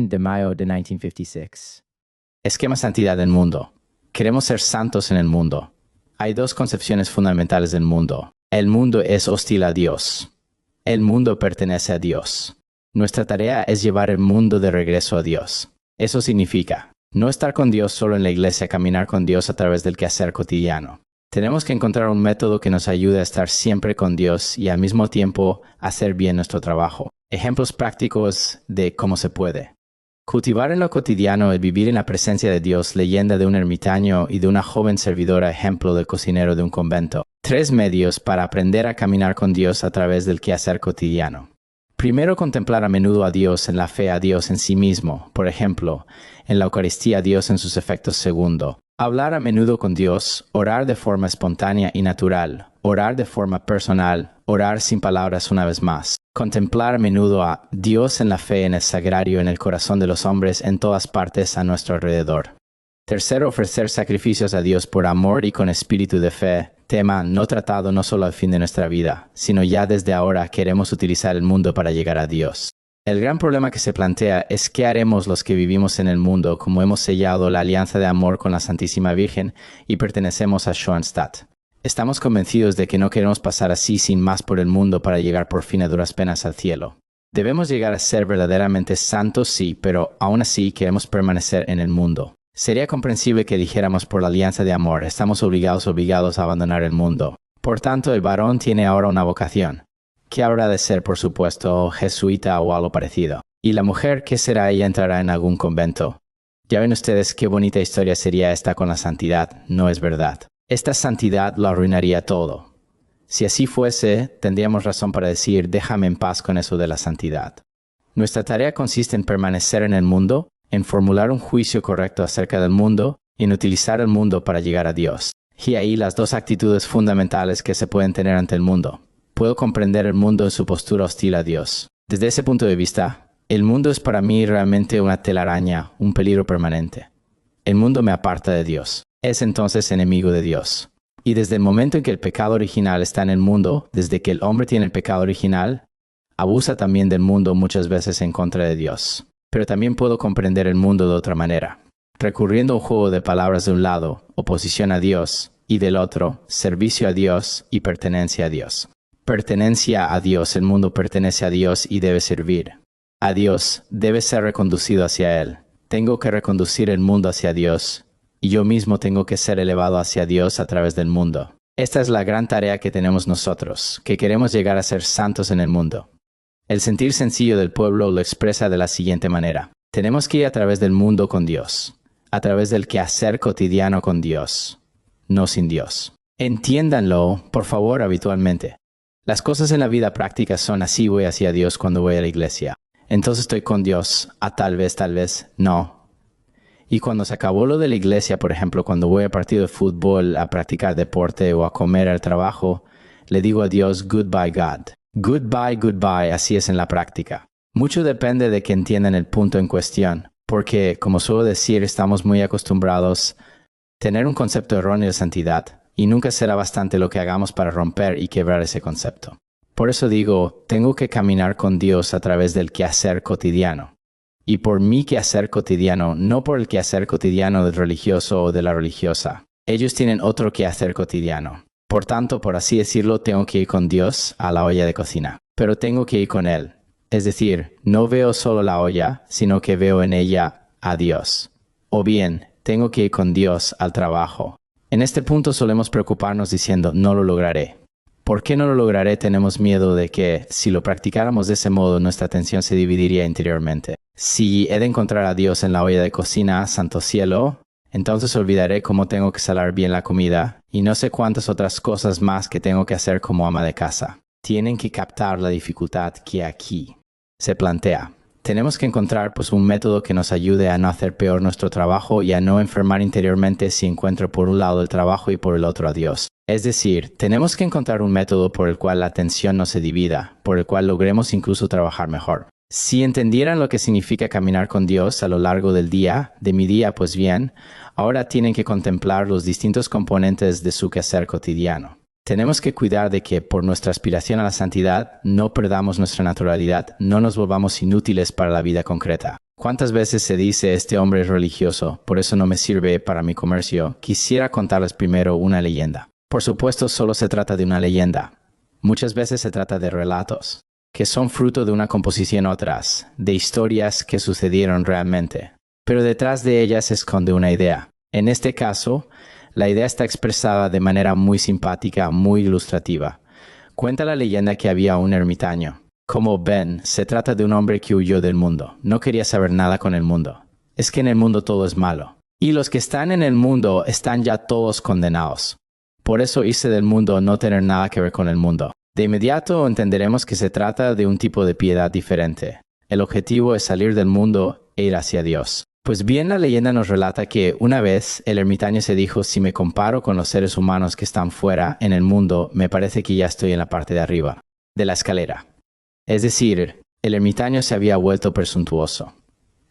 de mayo de 1956. Esquema santidad del mundo. Queremos ser santos en el mundo. Hay dos concepciones fundamentales del mundo. El mundo es hostil a Dios. El mundo pertenece a Dios. Nuestra tarea es llevar el mundo de regreso a Dios. Eso significa no estar con Dios solo en la iglesia, caminar con Dios a través del quehacer cotidiano. Tenemos que encontrar un método que nos ayude a estar siempre con Dios y al mismo tiempo hacer bien nuestro trabajo. Ejemplos prácticos de cómo se puede. Cultivar en lo cotidiano el vivir en la presencia de Dios, leyenda de un ermitaño y de una joven servidora, ejemplo del cocinero de un convento. 3 medios para aprender a caminar con Dios a través del quehacer cotidiano. Primero, contemplar a menudo a Dios en la fe a Dios en sí mismo, por ejemplo, en la Eucaristía a Dios en sus efectos. Segundo, hablar a menudo con Dios, orar de forma espontánea y natural, orar de forma personal, orar sin palabras una vez más. Contemplar a menudo a Dios en la fe, en el sagrario, en el corazón de los hombres, en todas partes a nuestro alrededor. Tercero, ofrecer sacrificios a Dios por amor y con espíritu de fe, tema no tratado no solo al fin de nuestra vida, sino ya desde ahora queremos utilizar el mundo para llegar a Dios. El gran problema que se plantea es qué haremos los que vivimos en el mundo como hemos sellado la alianza de amor con la Santísima Virgen y pertenecemos a Schoenstatt. Estamos convencidos de que no queremos pasar así sin más por el mundo para llegar por fin a duras penas al cielo. Debemos llegar a ser verdaderamente santos, sí, pero aún así queremos permanecer en el mundo. Sería comprensible que dijéramos por la alianza de amor, estamos obligados a abandonar el mundo. Por tanto, el varón tiene ahora una vocación, que habrá de ser, por supuesto, jesuita o algo parecido. Y la mujer, ¿qué será? Ella entrará en algún convento. Ya ven ustedes qué bonita historia sería esta con la santidad, ¿no es verdad? Esta santidad lo arruinaría todo. Si así fuese, tendríamos razón para decir, déjame en paz con eso de la santidad. Nuestra tarea consiste en permanecer en el mundo, en formular un juicio correcto acerca del mundo y en utilizar el mundo para llegar a Dios. Y ahí las dos actitudes fundamentales que se pueden tener ante el mundo. Puedo comprender el mundo en su postura hostil a Dios. Desde ese punto de vista, el mundo es para mí realmente una telaraña, un peligro permanente. El mundo me aparta de Dios. Es entonces enemigo de Dios. Y desde el momento en que el pecado original está en el mundo, desde que el hombre tiene el pecado original, abusa también del mundo muchas veces en contra de Dios. Pero también puedo comprender el mundo de otra manera, recurriendo a un juego de palabras de un lado, oposición a Dios, y del otro, servicio a Dios y pertenencia a Dios. Pertenencia a Dios, el mundo pertenece a Dios y debe servir. A Dios debe ser reconducido hacia Él. Tengo que reconducir el mundo hacia Dios, y yo mismo tengo que ser elevado hacia Dios a través del mundo. Esta es la gran tarea que tenemos nosotros, que queremos llegar a ser santos en el mundo. El sentir sencillo del pueblo lo expresa de la siguiente manera. Tenemos que ir a través del mundo con Dios, a través del quehacer cotidiano con Dios, no sin Dios. Entiéndanlo, por favor, habitualmente. Las cosas en la vida práctica son así voy hacia Dios cuando voy a la iglesia. Entonces estoy con Dios, tal vez, no. Y cuando se acabó lo de la iglesia, por ejemplo, cuando voy a partido de fútbol, a practicar deporte o a comer al trabajo, le digo a Dios, goodbye God. Goodbye, así es en la práctica. Mucho depende de que entiendan el punto en cuestión, porque, como suelo decir, estamos muy acostumbrados a tener un concepto erróneo de santidad, y nunca será bastante lo que hagamos para romper y quebrar ese concepto. Por eso digo, tengo que caminar con Dios a través del quehacer cotidiano. Y por mi quehacer cotidiano, no por el quehacer cotidiano del religioso o de la religiosa. Ellos tienen otro quehacer cotidiano. Por tanto, por así decirlo, tengo que ir con Dios a la olla de cocina. Pero tengo que ir con Él. Es decir, no veo solo la olla, sino que veo en ella a Dios. O bien, tengo que ir con Dios al trabajo. En este punto solemos preocuparnos diciendo, no lo lograré. ¿Por qué no lo lograré? Tenemos miedo de que, si lo practicáramos de ese modo, nuestra atención se dividiría interiormente. Si he de encontrar a Dios en la olla de cocina, santo cielo, entonces olvidaré cómo tengo que salar bien la comida y no sé cuántas otras cosas más que tengo que hacer como ama de casa. Tienen que captar la dificultad que aquí se plantea. Tenemos que encontrar un método que nos ayude a no hacer peor nuestro trabajo y a no enfermar interiormente si encuentro por un lado el trabajo y por el otro a Dios. Es decir, tenemos que encontrar un método por el cual la atención no se divida, por el cual logremos incluso trabajar mejor. Si entendieran lo que significa caminar con Dios a lo largo del día, de mi día, pues bien, ahora tienen que contemplar los distintos componentes de su quehacer cotidiano. Tenemos que cuidar de que, por nuestra aspiración a la santidad, no perdamos nuestra naturalidad, no nos volvamos inútiles para la vida concreta. ¿Cuántas veces se dice este hombre es religioso, por eso no me sirve para mi comercio? Quisiera contarles primero una leyenda. Por supuesto, solo se trata de una leyenda. Muchas veces se trata de relatos, que son fruto de una composición atrás, de historias que sucedieron realmente. Pero detrás de ellas se esconde una idea. En este caso, la idea está expresada de manera muy simpática, muy ilustrativa. Cuenta la leyenda que había un ermitaño. Como Ben, se trata de un hombre que huyó del mundo. No quería saber nada con el mundo. Es que en el mundo todo es malo. Y los que están en el mundo están ya todos condenados. Por eso hice del mundo no tener nada que ver con el mundo. De inmediato entenderemos que se trata de un tipo de piedad diferente. El objetivo es salir del mundo e ir hacia Dios. Pues bien, la leyenda nos relata que una vez el ermitaño se dijo: si me comparo con los seres humanos que están fuera en el mundo, me parece que ya estoy en la parte de arriba de la escalera. Es decir, el ermitaño se había vuelto presuntuoso.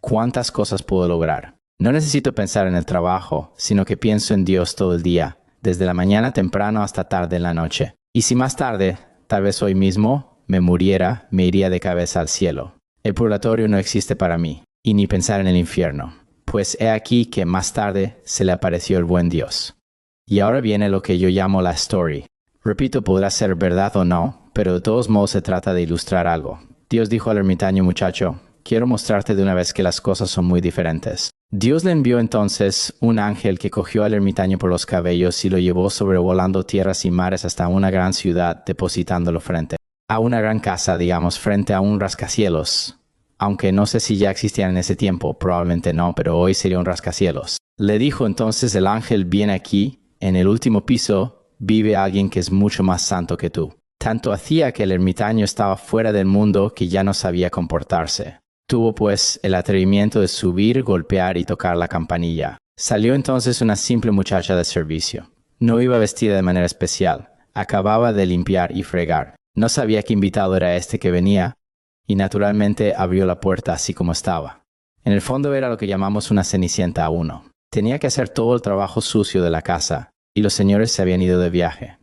¿Cuántas cosas puedo lograr? No necesito pensar en el trabajo, sino que pienso en Dios todo el día, desde la mañana temprano hasta tarde en la noche. Y si más tarde, tal vez hoy mismo, me muriera, me iría de cabeza al cielo. El purgatorio no existe para mí, y ni pensar en el infierno. Pues he aquí que más tarde se le apareció el buen Dios. Y ahora viene lo que yo llamo la story. Repito, podrá ser verdad o no, pero de todos modos se trata de ilustrar algo. Dios dijo al ermitaño: muchacho, quiero mostrarte de una vez que las cosas son muy diferentes. Dios le envió entonces un ángel que cogió al ermitaño por los cabellos y lo llevó sobrevolando tierras y mares hasta una gran ciudad, depositándolo frente a una gran casa, digamos, frente a un rascacielos. Aunque no sé si ya existían en ese tiempo, probablemente no, pero hoy sería un rascacielos. Le dijo entonces el ángel: bien aquí, en el último piso, vive alguien que es mucho más santo que tú. Tanto hacía que el ermitaño estaba fuera del mundo que ya no sabía comportarse. Tuvo pues el atrevimiento de subir, golpear y tocar la campanilla. Salió entonces una simple muchacha de servicio. No iba vestida de manera especial. Acababa de limpiar y fregar. No sabía qué invitado era este que venía, y naturalmente abrió la puerta así como estaba. En el fondo era lo que llamamos una cenicienta a uno. Tenía que hacer todo el trabajo sucio de la casa, y los señores se habían ido de viaje.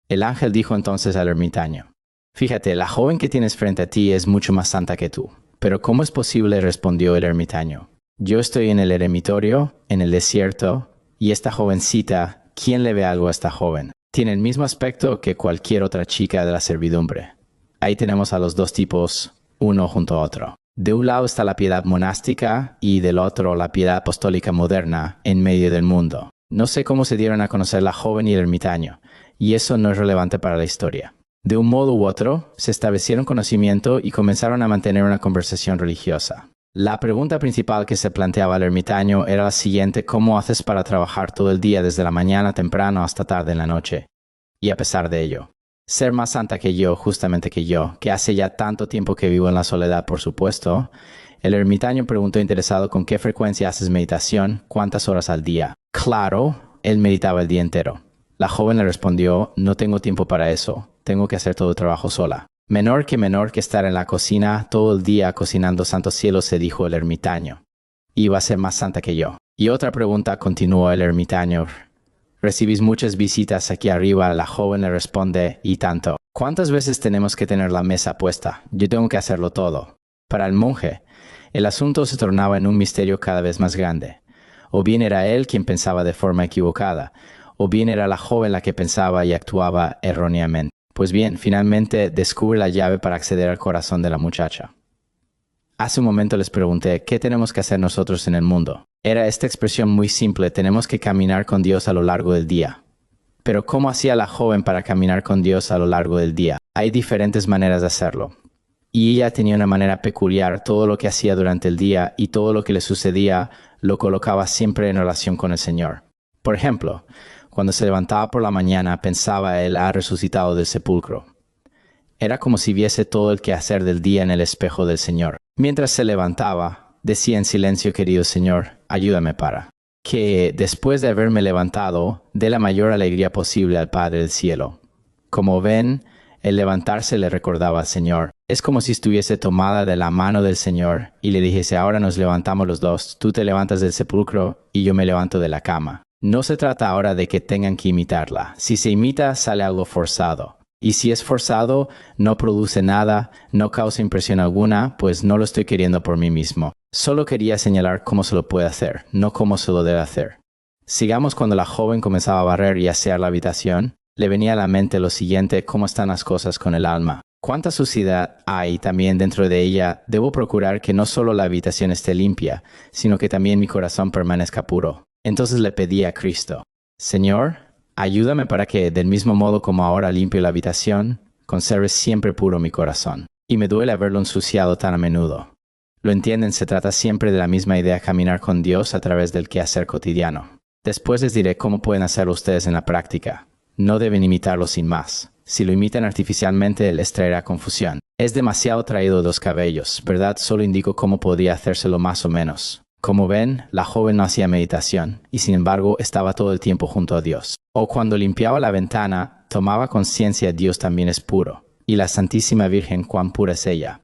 El ángel dijo entonces al ermitaño: fíjate, la joven que tienes frente a ti es mucho más santa que tú. ¿Pero cómo es posible?, respondió el ermitaño. Yo estoy en el eremitorio, en el desierto, y esta jovencita, ¿quién le ve algo a esta joven? Tiene el mismo aspecto que cualquier otra chica de la servidumbre. Ahí tenemos a los dos tipos, uno junto a otro. De un lado está la piedad monástica y del otro la piedad apostólica moderna en medio del mundo. No sé cómo se dieron a conocer la joven y el ermitaño, y eso no es relevante para la historia. De un modo u otro, se establecieron conocimiento y comenzaron a mantener una conversación religiosa. La pregunta principal que se planteaba al ermitaño era la siguiente: ¿cómo haces para trabajar todo el día desde la mañana temprano hasta tarde en la noche? Y a pesar de ello, ser más santa que yo, justamente que yo, que hace ya tanto tiempo que vivo en la soledad, por supuesto. El ermitaño preguntó interesado: ¿con qué frecuencia haces meditación? ¿Cuántas horas al día? Claro, él meditaba el día entero. La joven le respondió: no tengo tiempo para eso, tengo que hacer todo el trabajo sola. Menor que estar en la cocina todo el día cocinando santos cielos, se dijo el ermitaño. Iba a ser más santa que yo. Y otra pregunta, continuó el ermitaño. ¿Recibís muchas visitas aquí arriba? La joven le responde: y tanto. ¿Cuántas veces tenemos que tener la mesa puesta? Yo tengo que hacerlo todo. Para el monje, el asunto se tornaba en un misterio cada vez más grande. O bien era él quien pensaba de forma equivocada, o bien era la joven la que pensaba y actuaba erróneamente. Pues bien, finalmente descubre la llave para acceder al corazón de la muchacha. Hace un momento les pregunté: ¿qué tenemos que hacer nosotros en el mundo? Era esta expresión muy simple: tenemos que caminar con Dios a lo largo del día. Pero ¿cómo hacía la joven para caminar con Dios a lo largo del día? Hay diferentes maneras de hacerlo. Y ella tenía una manera peculiar. Todo lo que hacía durante el día y todo lo que le sucedía lo colocaba siempre en relación con el Señor. Por ejemplo, cuando se levantaba por la mañana, pensaba: Él ha resucitado del sepulcro. Era como si viese todo el quehacer del día en el espejo del Señor. Mientras se levantaba, decía en silencio: querido Señor, ayúdame para que, después de haberme levantado, dé la mayor alegría posible al Padre del cielo. Como ven, el levantarse le recordaba al Señor. Es como si estuviese tomada de la mano del Señor y le dijese: ahora nos levantamos los dos, tú te levantas del sepulcro y yo me levanto de la cama. No se trata ahora de que tengan que imitarla. Si se imita, sale algo forzado. Y si es forzado, no produce nada, no causa impresión alguna, pues no lo estoy queriendo por mí mismo. Solo quería señalar cómo se lo puede hacer, no cómo se lo debe hacer. Sigamos cuando la joven comenzaba a barrer y asear la habitación. Le venía a la mente lo siguiente: ¿cómo están las cosas con el alma? ¿Cuánta suciedad hay también dentro de ella? Debo procurar que no solo la habitación esté limpia, sino que también mi corazón permanezca puro. Entonces le pedí a Cristo: Señor, ayúdame para que, del mismo modo como ahora limpio la habitación, conserve siempre puro mi corazón. Y me duele haberlo ensuciado tan a menudo. Lo entienden, se trata siempre de la misma idea: caminar con Dios a través del quehacer cotidiano. Después les diré cómo pueden hacerlo ustedes en la práctica. No deben imitarlo sin más. Si lo imitan artificialmente, les traerá confusión. Es demasiado traído de los cabellos, ¿verdad? Solo indico cómo podría hacérselo más o menos. Como ven, la joven no hacía meditación, y sin embargo estaba todo el tiempo junto a Dios. O cuando limpiaba la ventana, tomaba conciencia: Dios también es puro, y la Santísima Virgen, cuán pura es ella.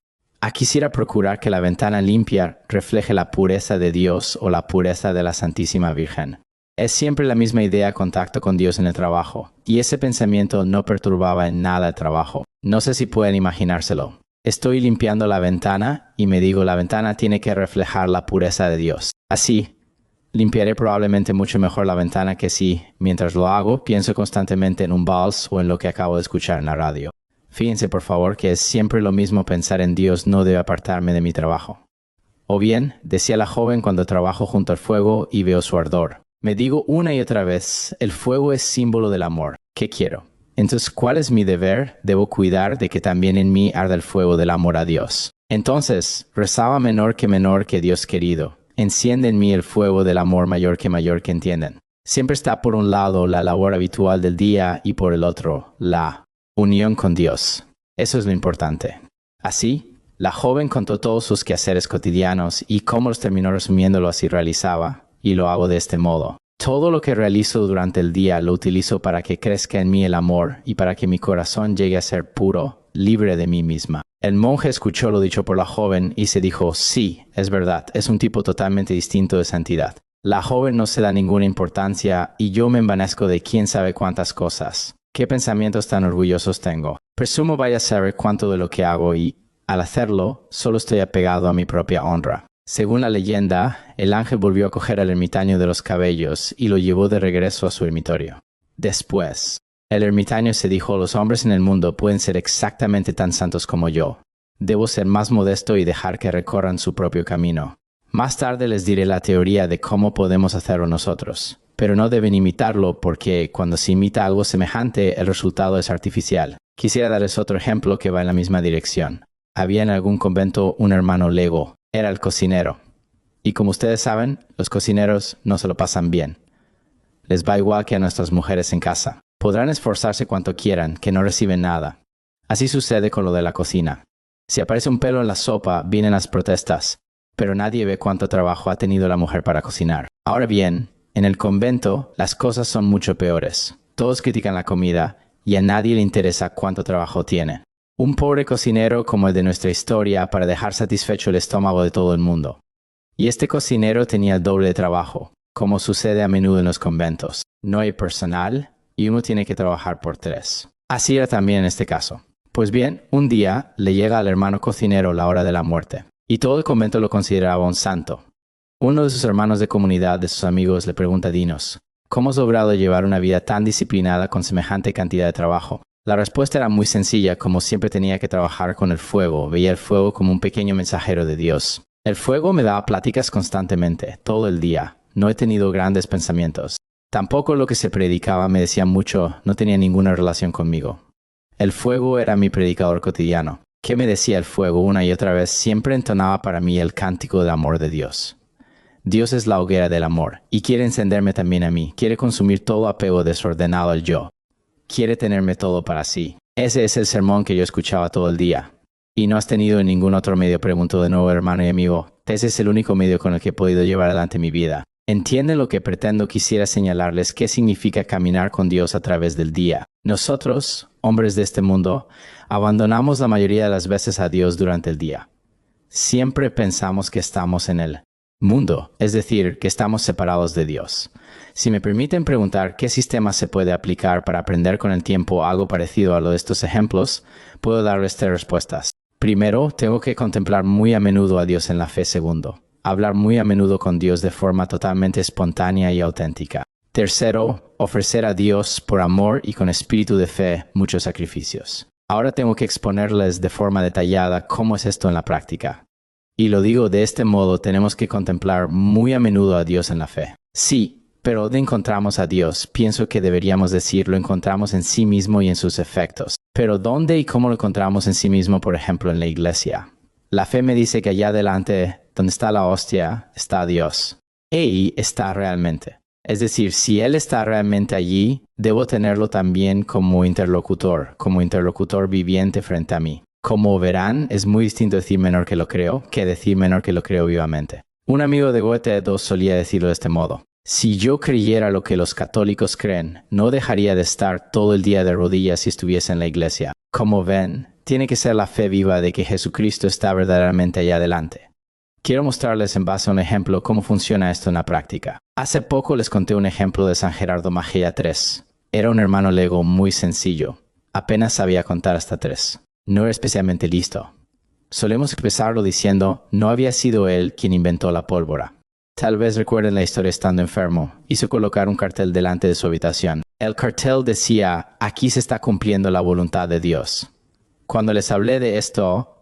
Quisiera procurar que la ventana limpia refleje la pureza de Dios o la pureza de la Santísima Virgen. Es siempre la misma idea: contacto con Dios en el trabajo, y ese pensamiento no perturbaba en nada el trabajo. No sé si pueden imaginárselo. Estoy limpiando la ventana y me digo: la ventana tiene que reflejar la pureza de Dios. Así, limpiaré probablemente mucho mejor la ventana que si, mientras lo hago, pienso constantemente en un vals o en lo que acabo de escuchar en la radio. Fíjense, por favor, que es siempre lo mismo: pensar en Dios no debe apartarme de mi trabajo. O bien, decía la joven, cuando trabajo junto al fuego y veo su ardor, me digo una y otra vez: el fuego es símbolo del amor. ¿Qué quiero? Entonces, ¿cuál es mi deber? Debo cuidar de que también en mí arda el fuego del amor a Dios. Entonces, rezaba menor que Dios querido: enciende en mí el fuego del amor mayor que entienden. Siempre está por un lado la labor habitual del día y por el otro la unión con Dios. Eso es lo importante. Así, la joven contó todos sus quehaceres cotidianos y cómo los terminó resumiéndolo así: realizaba, y lo hago de este modo. Todo lo que realizo durante el día lo utilizo para que crezca en mí el amor y para que mi corazón llegue a ser puro, libre de mí misma. El monje escuchó lo dicho por la joven y se dijo: sí, es verdad, es un tipo totalmente distinto de santidad. La joven no se da ninguna importancia y yo me envanezco de quién sabe cuántas cosas. ¿Qué pensamientos tan orgullosos tengo? Presumo vaya a saber cuánto de lo que hago y, al hacerlo, solo estoy apegado a mi propia honra. Según la leyenda, el ángel volvió a coger al ermitaño de los cabellos y lo llevó de regreso a su ermitorio. Después, el ermitaño se dijo: los hombres en el mundo pueden ser exactamente tan santos como yo. Debo ser más modesto y dejar que recorran su propio camino. Más tarde les diré la teoría de cómo podemos hacerlo nosotros. Pero no deben imitarlo, porque cuando se imita algo semejante, el resultado es artificial. Quisiera darles otro ejemplo que va en la misma dirección. Había en algún convento un hermano lego. Era el cocinero. Y como ustedes saben, los cocineros no se lo pasan bien. Les va igual que a nuestras mujeres en casa. Podrán esforzarse cuanto quieran, que no reciben nada. Así sucede con lo de la cocina. Si aparece un pelo en la sopa, vienen las protestas, pero nadie ve cuánto trabajo ha tenido la mujer para cocinar. Ahora bien, en el convento, las cosas son mucho peores. Todos critican la comida y a nadie le interesa cuánto trabajo tiene. Un pobre cocinero como el de nuestra historia para dejar satisfecho el estómago de todo el mundo. Y este cocinero tenía el doble de trabajo, como sucede a menudo en los conventos. No hay personal y uno tiene que trabajar por 3. Así era también en este caso. Pues bien, un día le llega al hermano cocinero la hora de la muerte, y todo el convento lo consideraba un santo. Uno de sus hermanos de comunidad, de sus amigos, le pregunta: dinos, ¿cómo has logrado llevar una vida tan disciplinada con semejante cantidad de trabajo? La respuesta era muy sencilla: como siempre tenía que trabajar con el fuego, veía el fuego como un pequeño mensajero de Dios. El fuego me daba pláticas constantemente, todo el día. No he tenido grandes pensamientos. Tampoco lo que se predicaba me decía mucho, no tenía ninguna relación conmigo. El fuego era mi predicador cotidiano. ¿Qué me decía el fuego una y otra vez? Siempre entonaba para mí el cántico de amor de Dios. Dios es la hoguera del amor, y quiere encenderme también a mí. Quiere consumir todo apego desordenado al yo. Quiere tenerme todo para sí. Ese es el sermón que yo escuchaba todo el día. ¿Y no has tenido ningún otro medio?, preguntó de nuevo, hermano y amigo. Ese es el único medio con el que he podido llevar adelante mi vida. ¿Entienden lo que pretendo? Quisiera señalarles qué significa caminar con Dios a través del día. Nosotros, hombres de este mundo, abandonamos la mayoría de las veces a Dios durante el día. Siempre pensamos que estamos en Él. mundo, es decir, que estamos separados de Dios. Si me permiten preguntar qué sistema se puede aplicar para aprender con el tiempo algo parecido a lo de estos ejemplos, puedo darles tres respuestas. Primero, tengo que contemplar muy a menudo a Dios en la fe. Segundo, hablar muy a menudo con Dios de forma totalmente espontánea y auténtica. Tercero, ofrecer a Dios por amor y con espíritu de fe muchos sacrificios. Ahora tengo que exponerles de forma detallada cómo es esto en la práctica. Y lo digo de este modo, tenemos que contemplar muy a menudo a Dios en la fe. Sí, pero ¿dónde encontramos a Dios? Pienso que deberíamos decir lo encontramos en sí mismo y en sus efectos. Pero ¿dónde y cómo lo encontramos en sí mismo, por ejemplo, en la iglesia? La fe me dice que allá adelante, donde está la hostia, está Dios. Él está realmente. Es decir, si Él está realmente allí, debo tenerlo también como interlocutor viviente frente a mí. Como verán, es muy distinto decir menor que lo creo que decir menor que lo creo vivamente. Un amigo de Goethe II solía decirlo de este modo. Si yo creyera lo que los católicos creen, no dejaría de estar todo el día de rodillas si estuviese en la iglesia. Como ven, tiene que ser la fe viva de que Jesucristo está verdaderamente allá adelante. Quiero mostrarles en base a un ejemplo cómo funciona esto en la práctica. Hace poco les conté un ejemplo de San Gerardo Majella III. Era un hermano lego muy sencillo. Apenas sabía contar hasta 3. No era especialmente listo. Solemos expresarlo diciendo, no había sido él quien inventó la pólvora. Tal vez recuerden la historia estando enfermo. Hizo colocar un cartel delante de su habitación. El cartel decía, aquí se está cumpliendo la voluntad de Dios. Cuando les hablé de esto,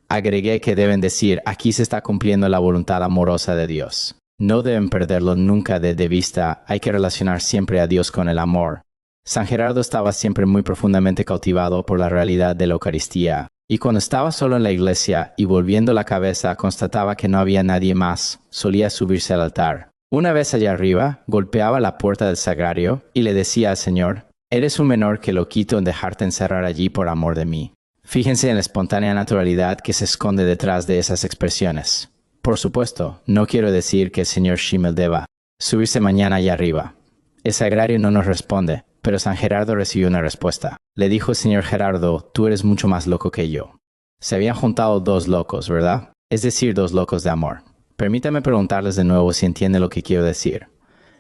agregué que deben decir, aquí se está cumpliendo la voluntad amorosa de Dios. No deben perderlo nunca de vista, hay que relacionar siempre a Dios con el amor. San Gerardo estaba siempre muy profundamente cautivado por la realidad de la Eucaristía. Y cuando estaba solo en la iglesia y volviendo la cabeza constataba que no había nadie más, solía subirse al altar. Una vez allá arriba, golpeaba la puerta del sagrario y le decía al Señor, «Eres un menor que lo quito en dejarte encerrar allí por amor de mí». Fíjense en la espontánea naturalidad que se esconde detrás de esas expresiones. Por supuesto, no quiero decir que el Señor Schimmel deba subirse mañana allá arriba. El sagrario no nos responde, pero San Gerardo recibió una respuesta. Le dijo el señor Gerardo, tú eres mucho más loco que yo. Se habían juntado 2 locos, ¿verdad? Es decir, 2 locos de amor. Permítame preguntarles de nuevo si entienden lo que quiero decir.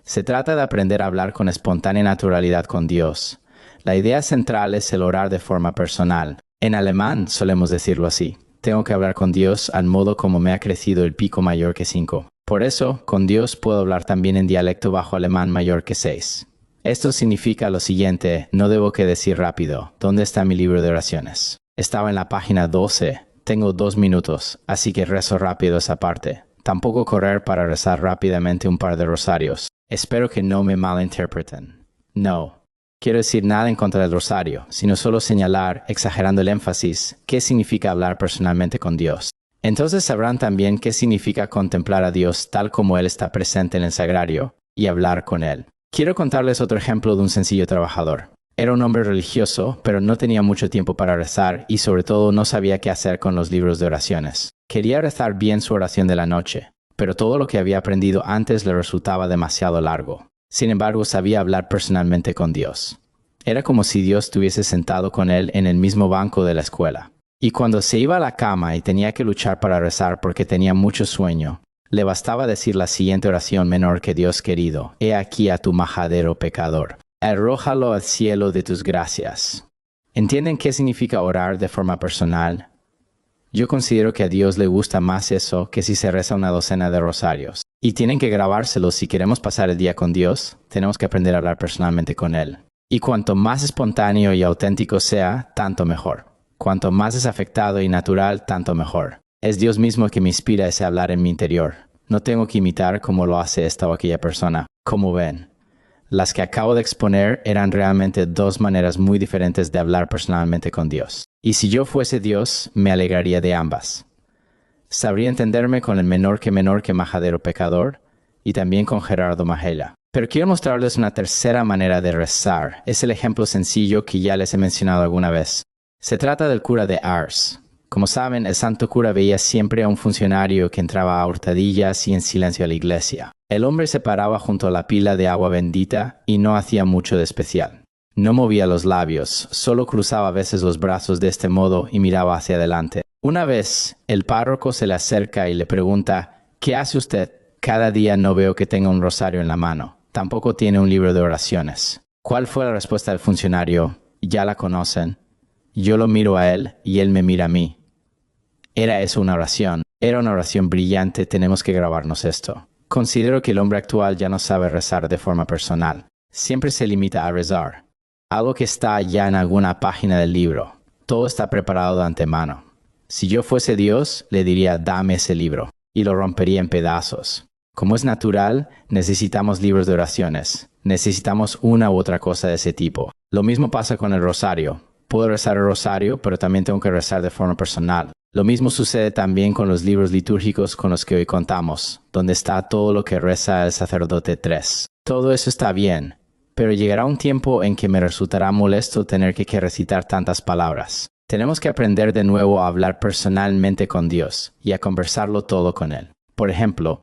Se trata de aprender a hablar con espontánea naturalidad con Dios. La idea central es el orar de forma personal. En alemán solemos decirlo así. Tengo que hablar con Dios al modo como me ha crecido el pico mayor que 5. Por eso, con Dios puedo hablar también en dialecto bajo alemán mayor que 6. Esto significa lo siguiente, no debo que decir rápido, ¿dónde está mi libro de oraciones? Estaba en la página 12, tengo 2 minutos, así que rezo rápido esa parte. Tampoco correr para rezar rápidamente un par de rosarios. Espero que no me malinterpreten. No, quiero decir nada en contra del rosario, sino solo señalar, exagerando el énfasis, qué significa hablar personalmente con Dios. Entonces sabrán también qué significa contemplar a Dios tal como Él está presente en el sagrario y hablar con Él. Quiero contarles otro ejemplo de un sencillo trabajador. Era un hombre religioso, pero no tenía mucho tiempo para rezar y sobre todo no sabía qué hacer con los libros de oraciones. Quería rezar bien su oración de la noche, pero todo lo que había aprendido antes le resultaba demasiado largo. Sin embargo, sabía hablar personalmente con Dios. Era como si Dios estuviese sentado con él en el mismo banco de la escuela. Y cuando se iba a la cama y tenía que luchar para rezar porque tenía mucho sueño, le bastaba decir la siguiente oración menor que Dios querido. He aquí a tu majadero pecador. Arrójalo al cielo de tus gracias. ¿Entienden qué significa orar de forma personal? Yo considero que a Dios le gusta más eso que si se reza una docena de rosarios. Y tienen que grabárselo si queremos pasar el día con Dios, tenemos que aprender a hablar personalmente con Él. Y cuanto más espontáneo y auténtico sea, tanto mejor. Cuanto más desafectado y natural, tanto mejor. Es Dios mismo que me inspira ese hablar en mi interior. No tengo que imitar como lo hace esta o aquella persona. Como ven, las que acabo de exponer eran realmente 2 maneras muy diferentes de hablar personalmente con Dios. Y si yo fuese Dios, me alegraría de ambas. Sabría entenderme con el menor que majadero pecador y también con Gerardo Majella. Pero quiero mostrarles una tercera manera de rezar. Es el ejemplo sencillo que ya les he mencionado alguna vez. Se trata del cura de Ars. Como saben, el santo cura veía siempre a un funcionario que entraba a hurtadillas y en silencio a la iglesia. El hombre se paraba junto a la pila de agua bendita y no hacía mucho de especial. No movía los labios, solo cruzaba a veces los brazos de este modo y miraba hacia adelante. Una vez, el párroco se le acerca y le pregunta, ¿qué hace usted? Cada día no veo que tenga un rosario en la mano. Tampoco tiene un libro de oraciones. ¿Cuál fue la respuesta del funcionario? Ya la conocen. Yo lo miro a él y él me mira a mí. ¿Era eso una oración? Era una oración brillante, tenemos que grabarnos esto. Considero que el hombre actual ya no sabe rezar de forma personal. Siempre se limita a rezar. Algo que está ya en alguna página del libro. Todo está preparado de antemano. Si yo fuese Dios, le diría, dame ese libro, y lo rompería en pedazos. Como es natural, necesitamos libros de oraciones. Necesitamos una u otra cosa de ese tipo. Lo mismo pasa con el rosario. Puedo rezar el rosario, pero también tengo que rezar de forma personal. Lo mismo sucede también con los libros litúrgicos con los que hoy contamos, donde está todo lo que reza el sacerdote 3. Todo eso está bien, pero llegará un tiempo en que me resultará molesto tener que recitar tantas palabras. Tenemos que aprender de nuevo a hablar personalmente con Dios y a conversarlo todo con Él. Por ejemplo,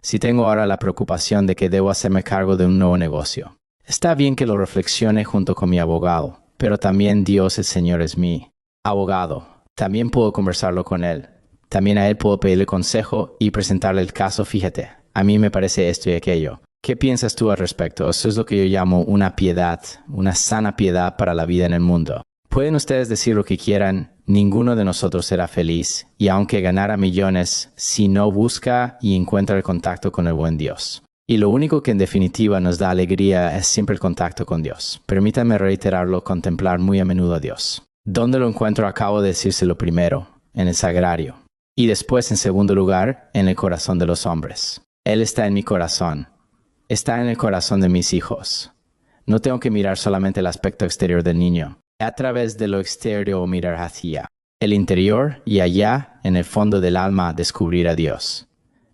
si tengo ahora la preocupación de que debo hacerme cargo de un nuevo negocio. Está bien que lo reflexione junto con mi abogado, pero también Dios el Señor es mi abogado. También puedo conversarlo con Él. También a Él puedo pedirle consejo y presentarle el caso. Fíjate, a mí me parece esto y aquello. ¿Qué piensas tú al respecto? Eso es lo que yo llamo una piedad, una sana piedad para la vida en el mundo. Pueden ustedes decir lo que quieran, ninguno de nosotros será feliz, y aunque ganara millones, si no busca y encuentra el contacto con el buen Dios. Y lo único que en definitiva nos da alegría es siempre el contacto con Dios. Permítanme reiterarlo, contemplar muy a menudo a Dios. ¿Dónde lo encuentro? Acabo de decírselo primero, en el sagrario. Y después, en segundo lugar, en el corazón de los hombres. Él está en mi corazón. Está en el corazón de mis hijos. No tengo que mirar solamente el aspecto exterior del niño. A través de lo exterior mirar hacia el interior y allá, en el fondo del alma, descubrir a Dios.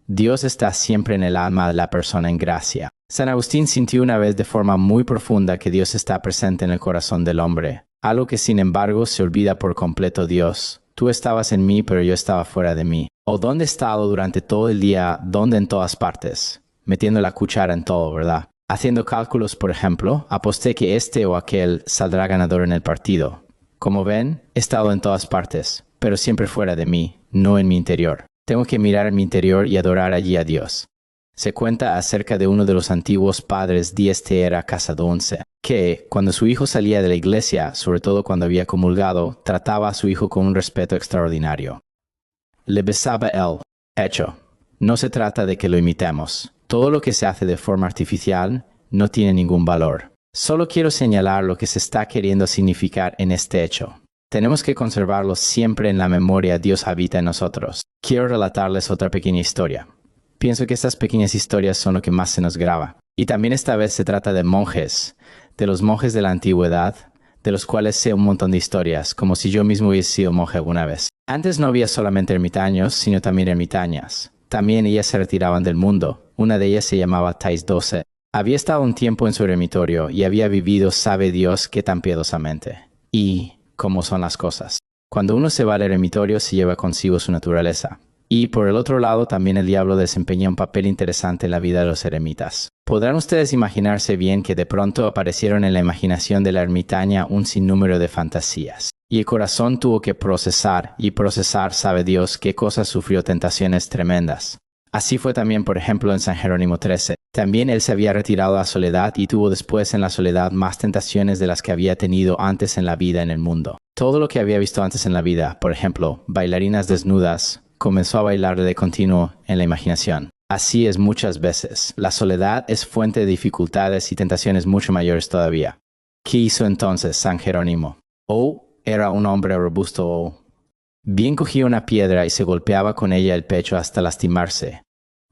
Dios está siempre en el alma de la persona en gracia. San Agustín sintió una vez de forma muy profunda que Dios está presente en el corazón del hombre. Algo que sin embargo se olvida por completo Dios. Tú estabas en mí, pero yo estaba fuera de mí. ¿O dónde he estado durante todo el día? ¿Dónde en todas partes? Metiendo la cuchara en todo, ¿verdad? Haciendo cálculos, por ejemplo, aposté que este o aquel saldrá ganador en el partido. Como ven, he estado en todas partes, pero siempre fuera de mí, no en mi interior. Tengo que mirar en mi interior y adorar allí a Dios. Se cuenta acerca de uno de los antiguos padres Dieste Casadonce, que, cuando su hijo salía de la iglesia, sobre todo cuando había comulgado, trataba a su hijo con un respeto extraordinario. Le besaba él. Hecho. No se trata de que lo imitemos. Todo lo que se hace de forma artificial no tiene ningún valor. Solo quiero señalar lo que se está queriendo significar en este hecho. Tenemos que conservarlo siempre en la memoria. Dios habita en nosotros. Quiero relatarles otra pequeña historia. Pienso que estas pequeñas historias son lo que más se nos graba. Y también esta vez se trata de monjes, de los monjes de la antigüedad, de los cuales sé un montón de historias, como si yo mismo hubiese sido monje alguna vez. Antes no había solamente ermitaños, sino también ermitañas. También ellas se retiraban del mundo. Una de ellas se llamaba Thais 12. Había estado un tiempo en su eremitorio y había vivido, sabe Dios, qué tan piadosamente. Y cómo son las cosas. Cuando uno se va al eremitorio, se lleva consigo su naturaleza. Y por el otro lado, también el diablo desempeña un papel interesante en la vida de los eremitas. Podrán ustedes imaginarse bien que de pronto aparecieron en la imaginación de la ermitaña un sinnúmero de fantasías. Y el corazón tuvo que procesar, y procesar, sabe Dios, qué cosas sufrió tentaciones tremendas. Así fue también, por ejemplo, en San Jerónimo 13. También él se había retirado a la soledad y tuvo después en la soledad más tentaciones de las que había tenido antes en la vida en el mundo. Todo lo que había visto antes en la vida, por ejemplo, bailarinas desnudas, comenzó a bailar de continuo en la imaginación. Así es muchas veces. La soledad es fuente de dificultades y tentaciones mucho mayores todavía. ¿Qué hizo entonces San Jerónimo? Era un hombre robusto. Bien cogía una piedra y se golpeaba con ella el pecho hasta lastimarse.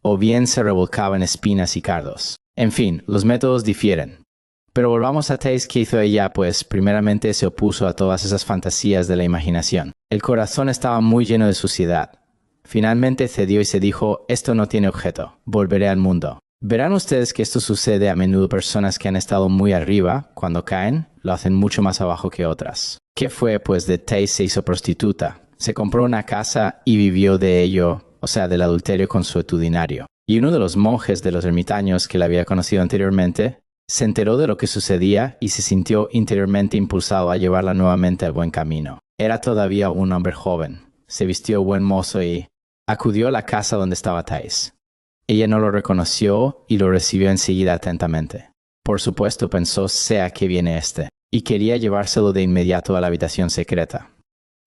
O bien se revolcaba en espinas y cardos. En fin, los métodos difieren. Pero volvamos a Thais. ¿Qué hizo ella? Pues primeramente se opuso a todas esas fantasías de la imaginación. El corazón estaba muy lleno de suciedad. Finalmente cedió y se dijo, esto no tiene objeto, volveré al mundo. Verán ustedes que esto sucede a menudo. Personas que han estado muy arriba, cuando caen, lo hacen mucho más abajo que otras. ¿Qué fue? Pues de Thais se hizo prostituta. Se compró una casa y vivió de ello, o sea, del adulterio consuetudinario. Y uno de los monjes de los ermitaños que la había conocido anteriormente, se enteró de lo que sucedía y se sintió interiormente impulsado a llevarla nuevamente al buen camino. Era todavía un hombre joven. Se vistió buen mozo y acudió a la casa donde estaba Thais. Ella no lo reconoció y lo recibió enseguida atentamente. Por supuesto pensó, sea que viene este, y quería llevárselo de inmediato a la habitación secreta.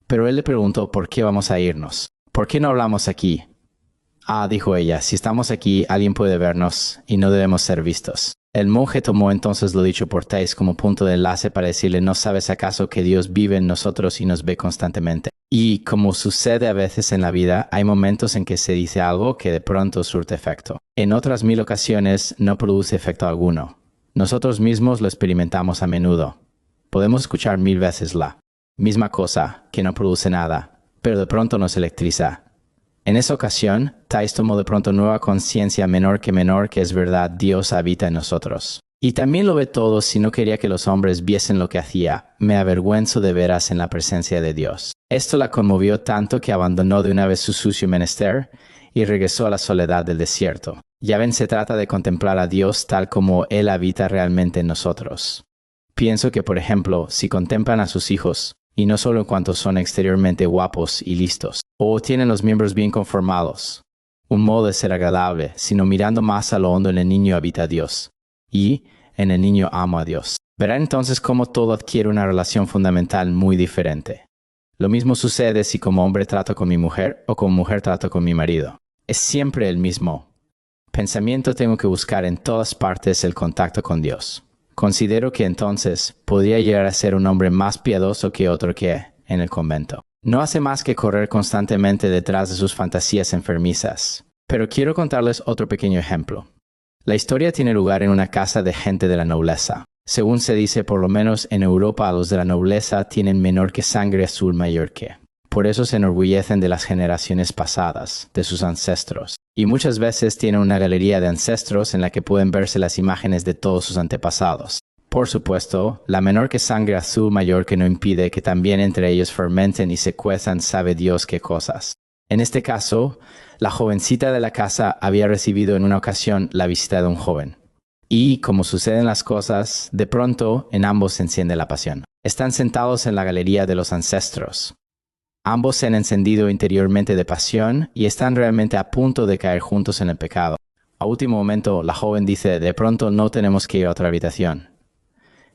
Pero él le preguntó, ¿por qué vamos a irnos? ¿Por qué no hablamos aquí? Ah, dijo ella, si estamos aquí, alguien puede vernos y no debemos ser vistos. El monje tomó entonces lo dicho por Thais como punto de enlace para decirle, ¿no sabes acaso que Dios vive en nosotros y nos ve constantemente? Y como sucede a veces en la vida, hay momentos en que se dice algo que de pronto surte efecto. En otras 1000 ocasiones no produce efecto alguno. Nosotros mismos lo experimentamos a menudo. Podemos escuchar 1000 veces la misma cosa que no produce nada, pero de pronto nos electriza. En esa ocasión, Thais tomó de pronto nueva conciencia menor que es verdad, Dios habita en nosotros. Y también lo ve todo si no quería que los hombres viesen lo que hacía. Me avergüenzo de veras en la presencia de Dios. Esto la conmovió tanto que abandonó de una vez su sucio menester y regresó a la soledad del desierto. Ya ven, se trata de contemplar a Dios tal como Él habita realmente en nosotros. Pienso que, por ejemplo, si contemplan a sus hijos, y no solo en cuanto son exteriormente guapos y listos, o tienen los miembros bien conformados, un modo de ser agradable, sino mirando más a lo hondo en el niño habita Dios, y en el niño amo a Dios. Verán entonces cómo todo adquiere una relación fundamental muy diferente. Lo mismo sucede si como hombre trato con mi mujer o como mujer trato con mi marido. Es siempre el mismo pensamiento. Tengo que buscar en todas partes el contacto con Dios. Considero que entonces podría llegar a ser un hombre más piadoso que otro que en el convento. No hace más que correr constantemente detrás de sus fantasías enfermizas. Pero quiero contarles otro pequeño ejemplo. La historia tiene lugar en una casa de gente de la nobleza. Según se dice, por lo menos en Europa, los de la nobleza tienen menor que sangre azul mayor que. Por eso se enorgullecen de las generaciones pasadas, de sus ancestros. Y muchas veces tienen una galería de ancestros en la que pueden verse las imágenes de todos sus antepasados. Por supuesto, la menor que sangre azul mayor que no impide que también entre ellos fermenten y se cuezan sabe Dios qué cosas. En este caso, la jovencita de la casa había recibido en una ocasión la visita de un joven. Y, como suceden las cosas, de pronto en ambos se enciende la pasión. Están sentados en la galería de los ancestros. Ambos se han encendido interiormente de pasión y están realmente a punto de caer juntos en el pecado. A último momento, la joven dice, de pronto no tenemos que ir a otra habitación.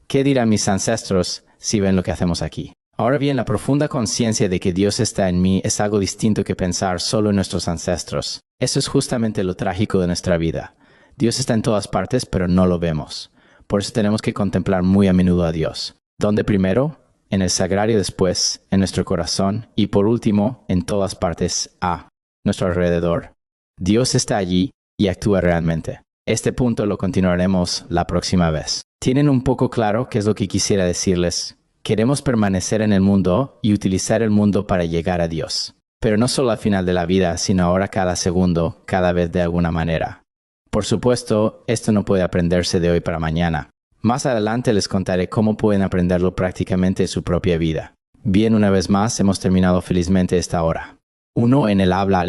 ¿Qué dirán mis ancestros si ven lo que hacemos aquí? Ahora bien, la profunda conciencia de que Dios está en mí es algo distinto que pensar solo en nuestros ancestros. Eso es justamente lo trágico de nuestra vida. Dios está en todas partes, pero no lo vemos. Por eso tenemos que contemplar muy a menudo a Dios. ¿Dónde primero? En el sagrario, después, en nuestro corazón y por último, en todas partes, a nuestro alrededor. Dios está allí y actúa realmente. Este punto lo continuaremos la próxima vez. ¿Tienen un poco claro qué es lo que quisiera decirles? Queremos permanecer en el mundo y utilizar el mundo para llegar a Dios. Pero no solo al final de la vida, sino ahora cada segundo, cada vez de alguna manera. Por supuesto, esto no puede aprenderse de hoy para mañana. Más adelante les contaré cómo pueden aprenderlo prácticamente en su propia vida. Bien, una vez más hemos terminado felizmente esta hora. 1 en el habla alemana.